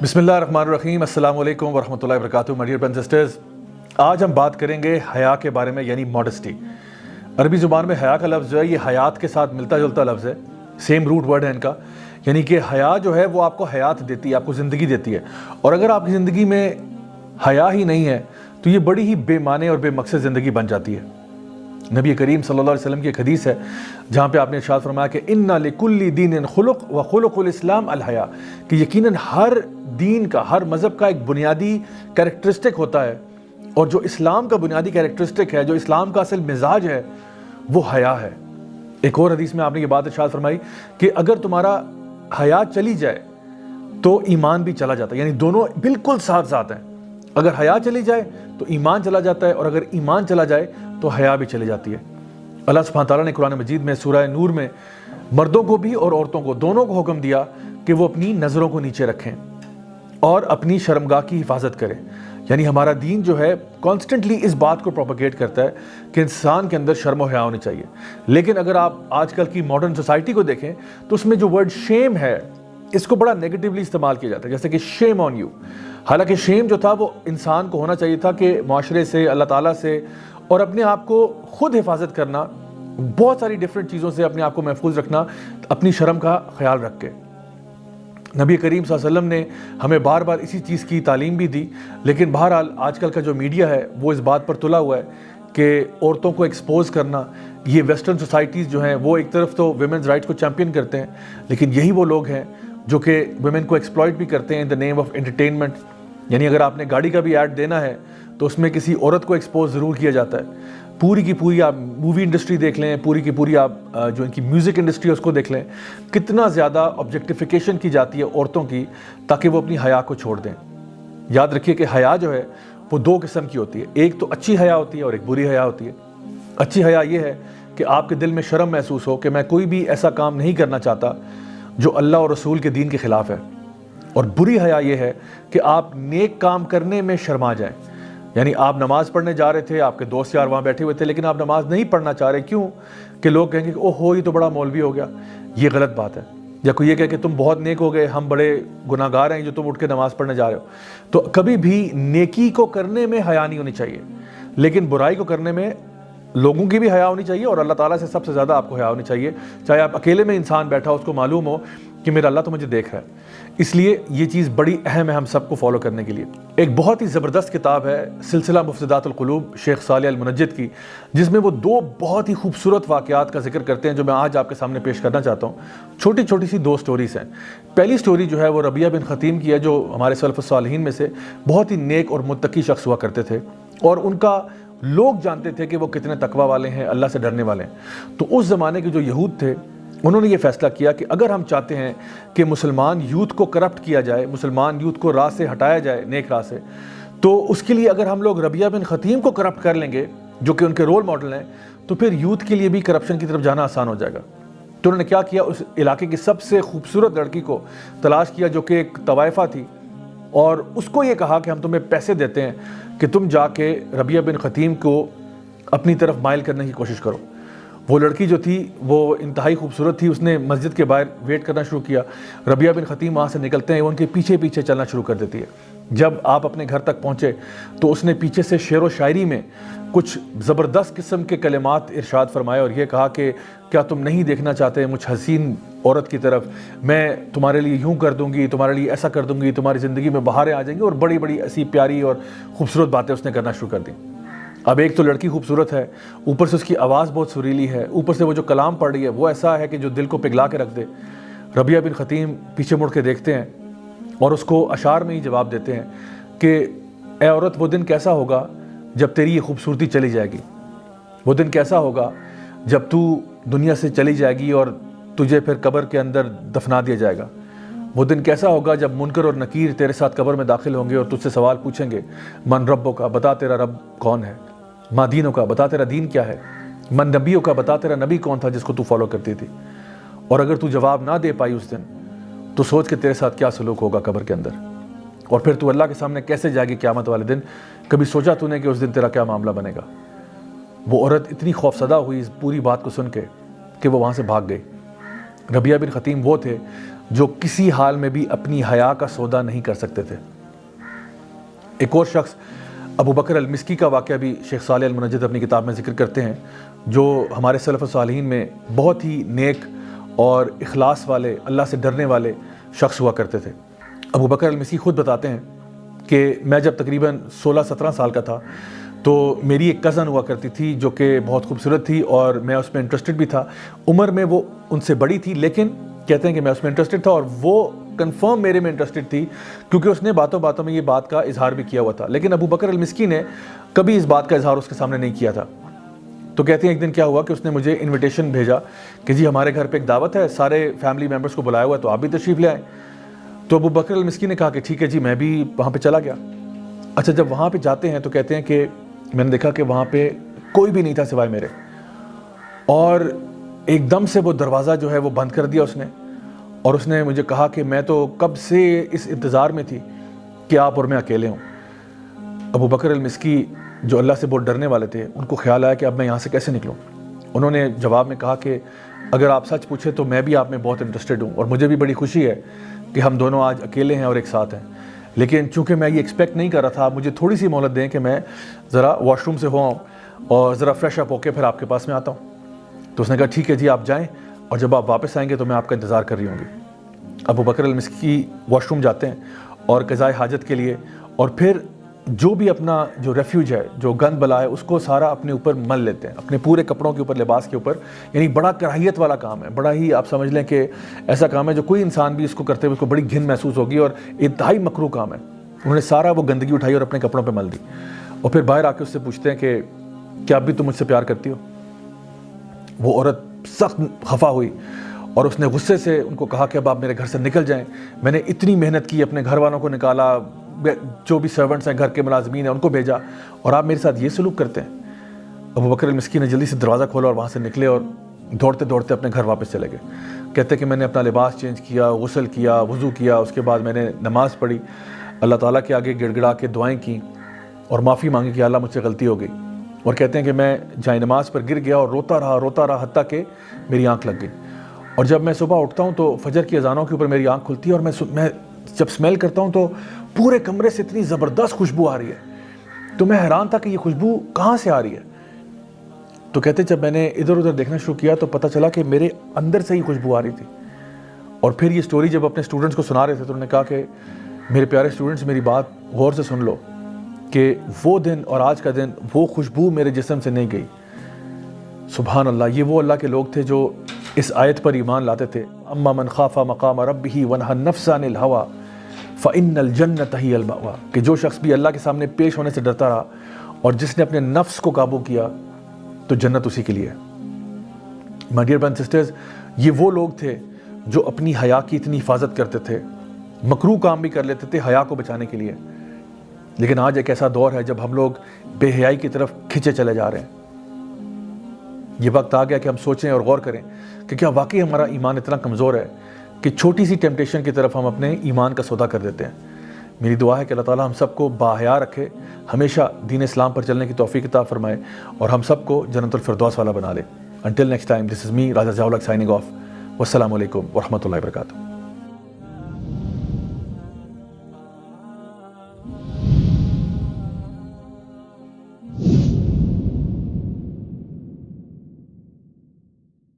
बिस्मिल्लाहिर्रहमानिर्रहीम। अस्सलाम वालेकुम वरहमतुल्लाहि वबरकातुहू। My dear brothers and sisters, आज हम बात करेंगे हया के बारे में, यानी मॉडेस्टी। अरबी ज़ुबान में हया का लफ्ज़ जो है ये हयात के साथ मिलता जुलता लफ्ज़ है, सेम रूट वर्ड है इनका। यानी कि हया जो है वो आपको हयात देती है, आपको ज़िंदगी देती है। और अगर आपकी ज़िंदगी में हया ही नहीं है तो ये बड़ी ही बेमाने और बेमकसद ज़िंदगी बन जाती है। नबी करीम सल्लल्लाहु अलैहि वसल्लम की एक हदीस है जहाँ पे आपने इरशाद फरमाया कि इन्ना लिकुल्ली दीनिन खुलुक व खुलुकुल इस्लाम अल हया, कि यकीनन हर दीन का, हर मज़हब का एक बुनियादी कैरेक्टरिस्टिक होता है, और जो इस्लाम का बुनियादी कैरेक्टरिस्टिक है, जो इस्लाम का असल मिजाज है, वो हया है। एक और हदीस में आपने ये बात इरशाद फरमाई कि अगर तुम्हारा हया चली जाए तो ईमान भी चला जाता है, यानी दोनों बिल्कुल साथ साथ हैं। अगर हया चली जाए तो ईमान चला जाता है, और अगर ईमान चला जाए तो हया भी चली जाती है। अल्लाह सुब्हानहू तआला ने कुरान मजीद में सूरह नूर में मर्दों को भी और औरतों को, दोनों को हुक्म दिया कि वो अपनी नज़रों को नीचे रखें और अपनी शर्मगाह की हिफाजत करें। यानी हमारा दीन जो है कॉन्स्टेंटली इस बात को प्रोपेगेट करता है कि इंसान के अंदर शर्म और हया होनी चाहिए। लेकिन अगर आप आजकल की मॉडर्न सोसाइटी को देखें तो उसमें जो वर्ड शेम है, इसको बड़ा नेगेटिवली इस्तेमाल किया जाता है, जैसे कि शेम ऑन यू। हालांकि शेम जो था वो इंसान को होना चाहिए था कि माशरे से, अल्लाह ताला से और अपने आप को खुद हिफाजत करना, बहुत सारी डिफरेंट चीज़ों से अपने आप को महफूज रखना, अपनी शर्म का ख्याल रख के। नबी करीम सल्लल्लाहु अलैहि वसल्लम ने हमें बार बार इसी चीज़ की तालीम भी दी। लेकिन बहरहाल आजकल का जो मीडिया है वो इस बात पर तुला हुआ है कि औरतों को एक्सपोज करना, ये वेस्टर्न सोसाइटीज़ जो हैं वो एक तरफ तो वुमेन्स राइट्स को चैम्पियन करते हैं, लेकिन यही वो लोग हैं जो कि वुमेन को एक्सप्लॉइट भी करते हैं in the name of entertainment. यानी अगर आपने गाड़ी का भी ऐड देना है तो उसमें किसी औरत को एक्सपोज ज़रूर किया जाता है। पूरी की पूरी आप मूवी इंडस्ट्री देख लें, पूरी की पूरी आप जो इनकी म्यूज़िक इंडस्ट्री है उसको देख लें, कितना ज़्यादा ऑब्जेक्टिफिकेशन की जाती है औरतों की, ताकि वो अपनी हया को छोड़ दें। याद रखिए कि हया जो है वो दो किस्म की होती है, एक तो अच्छी हया होती है और एक बुरी हया होती है। अच्छी हया ये है कि आपके दिल में शर्म महसूस हो कि मैं कोई भी ऐसा काम नहीं करना चाहता जो अल्लाह और रसूल के दीन के ख़िलाफ़ है। और बुरी हया ये है कि आप नेक काम करने में शर्मा जाएं। यानी आप नमाज़ पढ़ने जा रहे थे, आपके दोस्त यार वहाँ बैठे हुए थे, लेकिन आप नमाज़ नहीं पढ़ना चाह रहे। क्यों? कि लोग कहेंगे कि ओहो ये तो बड़ा मौलवी हो गया। ये गलत बात है। या कोई ये कहे कि तुम बहुत नेक हो गए, हम बड़े गुनाहगार हैं जो तुम उठ के नमाज़ पढ़ने जा रहे हो। तो कभी भी नेकी को करने में हया नहीं होनी चाहिए, लेकिन बुराई को करने में लोगों की भी हया होनी चाहिए, और अल्लाह ताला से सबसे ज़्यादा आपको हया होनी चाहिए। चाहे आप अकेले में इंसान बैठा हो, उसको मालूम हो कि मेरा अल्लाह तो मुझे देख रहा है। इसलिए ये चीज़ बड़ी अहम है हम सबको फॉलो करने के लिए। एक बहुत ही ज़बरदस्त किताब है सिलसिला मुफ़्सिदातुल क़ुलूब शेख सालेह अल मुनज्जिद की, जिसमें वो दो बहुत ही खूबसूरत वाक़यात का जिक्र करते हैं जो मैं आज आपके सामने पेश करना चाहता हूँ। छोटी छोटी सी दो स्टोरीज़ हैं। पहली स्टोरी जो है वो रबिया बिन ख़तीम की है, जो हमारे सलफ़ुस सालिहीन में से बहुत ही नेक और मुत्तकी शख्स हुआ करते थे, और उनका लोग जानते थे कि वो कितने तकवा वाले हैं, अल्लाह से डरने वाले हैं। तो उस ज़माने के जो यहूद थे उन्होंने ये फ़ैसला किया कि अगर हम चाहते हैं कि मुसलमान यूथ को करप्ट किया जाए, मुसलमान यूथ को राह से हटाया जाए, नेक राह से, तो उसके लिए अगर हम लोग रबिया बिन ख़तीम को करप्ट कर लेंगे जो कि उनके रोल मॉडल हैं, तो फिर यूथ के लिए भी करप्शन की तरफ जाना आसान हो जाएगा। तो उन्होंने क्या किया, उस इलाके की सबसे खूबसूरत लड़की को तलाश किया जो कि एक तवाइफ़ा थी, और उसको ये कहा कि हम तुम्हें पैसे देते हैं कि तुम जाके रबिया बिन ख़तीम को अपनी तरफ माइल करने की कोशिश करो। वो लड़की जो थी वो इंतहाई खूबसूरत थी। उसने मस्जिद के बाहर वेट करना शुरू किया। रबिया बिन ख़तीम वहाँ से निकलते हैं, वो उनके पीछे पीछे चलना शुरू कर देती है। जब आप अपने घर तक पहुँचे तो उसने पीछे से शेर व शायरी में कुछ ज़बरदस्त किस्म के कलिमात इरशाद फरमाए, और ये कहा कि क्या तुम नहीं देखना चाहते मुझ हसीन औरत की तरफ, मैं तुम्हारे लिए यूँ कर दूँगी, तुम्हारे लिए ऐसा कर दूँगी, तुम्हारी ज़िंदगी में बहारें आ जाएंगी, और बड़ी बड़ी ऐसी प्यारी और ख़ूबसूरत बातें उसने करना शुरू कर दी। अब एक तो लड़की खूबसूरत है, ऊपर से उसकी आवाज़ बहुत सुरीली है, ऊपर से वो जो कलाम पढ़ रही है वो ऐसा है कि जो दिल को पिघला के रख दे। रबिया बिन ख़तीम पीछे मुड़ के देखते हैं और उसको अशार में ही जवाब देते हैं कि ए औरत, वो दिन कैसा होगा जब तेरी ये खूबसूरती चली जाएगी, वो दिन कैसा होगा जब तू दुनिया से चली जाएगी और तुझे फिर कब्र के अंदर दफना दिया जाएगा, वो दिन कैसा होगा जब मुनकर और नकीर तेरे साथ कब्र में दाखिल होंगे और तुझसे सवाल पूछेंगे, मन रब्बो का, बता तेरा रब कौन है, माँ दीनों का, बता तेरा दीन क्या है, मन नबियों का, बता तेरा नबी कौन था जिसको तू फॉलो करती थी। और अगर तू जवाब ना दे पाई उस दिन तो सोच के तेरे साथ क्या सलूक होगा कब्र के अंदर, और फिर तू अल्लाह के सामने कैसे जाएगी क़यामत वाले दिन। कभी सोचा तूने कि उस दिन तेरा क्या मामला बनेगा। वो औरत इतनी खौफसदा हुई इस पूरी बात को सुन के कि वो वहाँ से भाग गई। रबिया बिन ख़तीम वो थे جو کسی حال میں بھی اپنی حیا کا سودا نہیں کر سکتے تھے۔ ایک اور شخص ابو بکر المسکی کا واقعہ بھی شیخ صالح المنجد اپنی کتاب میں ذکر کرتے ہیں، جو ہمارے سلف صالحین میں بہت ہی نیک اور اخلاص والے، اللہ سے ڈرنے والے شخص ہوا کرتے تھے۔ ابو بکر المسکی خود بتاتے ہیں کہ میں جب تقریباً 16-17 سال کا تھا تو میری ایک کزن ہوا کرتی تھی جو کہ بہت خوبصورت تھی اور میں اس میں انٹرسٹڈ بھی تھا۔ عمر میں وہ ان سے بڑی تھی، لیکن کہتے ہیں کہ میں اس میں انٹرسٹڈ تھا اور وہ کنفرم میرے میں انٹرسٹڈ تھی، کیونکہ اس نے باتوں باتوں میں یہ بات کا اظہار بھی کیا ہوا تھا۔ لیکن ابو بکر المسکی نے کبھی اس بات کا اظہار اس کے سامنے نہیں کیا تھا۔ تو کہتے ہیں ایک دن کیا ہوا کہ اس نے مجھے انویٹیشن بھیجا کہ جی ہمارے گھر پہ ایک دعوت ہے، سارے فیملی ممبرس کو بلایا ہوا ہے، تو آپ بھی تشریف لے آئیں۔ تو ابو بکر المسکی نے کہا کہ ٹھیک ہے جی، میں بھی وہاں پہ چلا گیا۔ اچھا، جب وہاں پہ جاتے ہیں تو کہتے ہیں کہ میں نے دیکھا کہ وہاں پہ کوئی بھی نہیں تھا سوائے میرے، اور ایک دم سے وہ دروازہ جو ہے وہ بند کر دیا اس نے، اور اس نے مجھے کہا کہ میں تو کب سے اس انتظار میں تھی کہ آپ اور میں اکیلے ہوں۔ ابو بکر المسکی جو اللہ سے بہت ڈرنے والے تھے، ان کو خیال آیا کہ اب میں یہاں سے کیسے نکلوں۔ انہوں نے جواب میں کہا کہ اگر آپ سچ پوچھیں تو میں بھی آپ میں بہت انٹرسٹڈ ہوں، اور مجھے بھی بڑی خوشی ہے کہ ہم دونوں آج اکیلے ہیں اور ایک ساتھ ہیں، لیکن چونکہ میں یہ ایکسپیکٹ نہیں کر رہا تھا، آپ مجھے تھوڑی سی مہلت دیں کہ میں ذرا واش روم سے ہو آؤں اور ذرا فریش اپ ہو کے پھر آپ کے پاس میں آتا ہوں۔ تو اس نے کہا ٹھیک ہے جی، آپ جائیں، اور جب آپ واپس آئیں گے تو میں آپ کا انتظار کر رہی ہوں گی۔ ابو بکر المسکی واش روم جاتے ہیں اور قضائے حاجت کے لیے، اور پھر جو بھی اپنا جو ریفیوج ہے، جو گند بلا ہے، اس کو سارا اپنے اوپر مل لیتے ہیں، اپنے پورے کپڑوں کے اوپر، لباس کے اوپر۔ یعنی بڑا کراہیت والا کام ہے، بڑا ہی آپ سمجھ لیں کہ ایسا کام ہے جو کوئی انسان بھی اس کو کرتے ہوئے اس کو بڑی گھن محسوس ہوگی، اور انتہائی مکروہ کام ہے۔ انہوں نے سارا وہ گندگی اٹھائی اور اپنے کپڑوں پہ مل دی، اور پھر باہر آ کے اس سے پوچھتے ہیں کہ کیا اب بھی تم مجھ سے پیار کرتی ہو؟ وہ عورت سخت خفا ہوئی اور اس نے غصے سے ان کو کہا کہ اب آپ میرے گھر سے نکل جائیں، میں نے اتنی محنت کی، اپنے گھر والوں کو نکالا، جو بھی سرونٹس ہیں، گھر کے ملازمین ہیں، ان کو بھیجا، اور آپ میرے ساتھ یہ سلوک کرتے ہیں۔ ابو بکر المسکی نے جلدی سے دروازہ کھولا اور وہاں سے نکلے اور دوڑتے دوڑتے اپنے گھر واپس چلے گئے۔ کہتے ہیں کہ میں نے اپنا لباس چینج کیا، غسل کیا، وضو کیا، اس کے بعد میں نے نماز پڑھی، اللہ تعالیٰ کے آگے گڑ گڑا کے دعائیں کیں اور معافی مانگی کہ اللہ مجھ سے غلطی ہو گئی۔ اور کہتے ہیں کہ میں جائے نماز پر گر گیا اور روتا رہا حتیٰ کہ میری آنکھ لگ گئی، اور جب میں صبح اٹھتا ہوں تو فجر کی اذانوں کے اوپر میری آنکھ کھلتی ہے، اور میں جب سمیل کرتا ہوں تو پورے کمرے سے اتنی زبردست خوشبو آ رہی ہے، تو میں حیران تھا کہ یہ خوشبو کہاں سے آ رہی ہے۔ تو کہتے جب میں نے ادھر ادھر دیکھنا شروع کیا تو پتہ چلا کہ میرے اندر سے ہی خوشبو آ رہی تھی۔ اور پھر یہ سٹوری جب اپنے اسٹوڈنٹس کو سنا رہے تھے تو انہوں نے کہا کہ میرے پیارے اسٹوڈنٹس، میری بات غور سے سن لو کہ وہ دن اور آج کا دن وہ خوشبو میرے جسم سے نہیں گئی۔ سبحان اللہ، یہ وہ اللہ کے لوگ تھے جو اس آیت پر ایمان لاتے تھے، اما من خاف مقام ربہ ونہى النفس عن الہوى فإن الجنۃ ہی المأویٰ، کہ جو شخص بھی اللہ کے سامنے پیش ہونے سے ڈرتا رہا اور جس نے اپنے نفس کو قابو کیا تو جنت اسی کے لیے ہے۔ My dear brothers and sisters, یہ وہ لوگ تھے جو اپنی حیا کی اتنی حفاظت کرتے تھے، مکروہ کام بھی کر لیتے تھے حیا کو بچانے کے لیے۔ لیکن آج ایک ایسا دور ہے جب ہم لوگ بے حیائی کی طرف کھنچے چلے جا رہے ہیں۔ یہ وقت آ گیا کہ ہم سوچیں اور غور کریں کہ کیا واقعی ہمارا ایمان اتنا کمزور ہے کہ چھوٹی سی ٹیمپٹیشن کی طرف ہم اپنے ایمان کا سودا کر دیتے ہیں۔ میری دعا ہے کہ اللہ تعالیٰ ہم سب کو باحیا رکھے، ہمیشہ دین اسلام پر چلنے کی توفیق عطا فرمائے، اور ہم سب کو جنت الفردوس والا بنا لے۔ Until next time, this is me, Raja Zawlak, signing off. Wassalamu alaikum wa rahmatullahi wa barakatuh.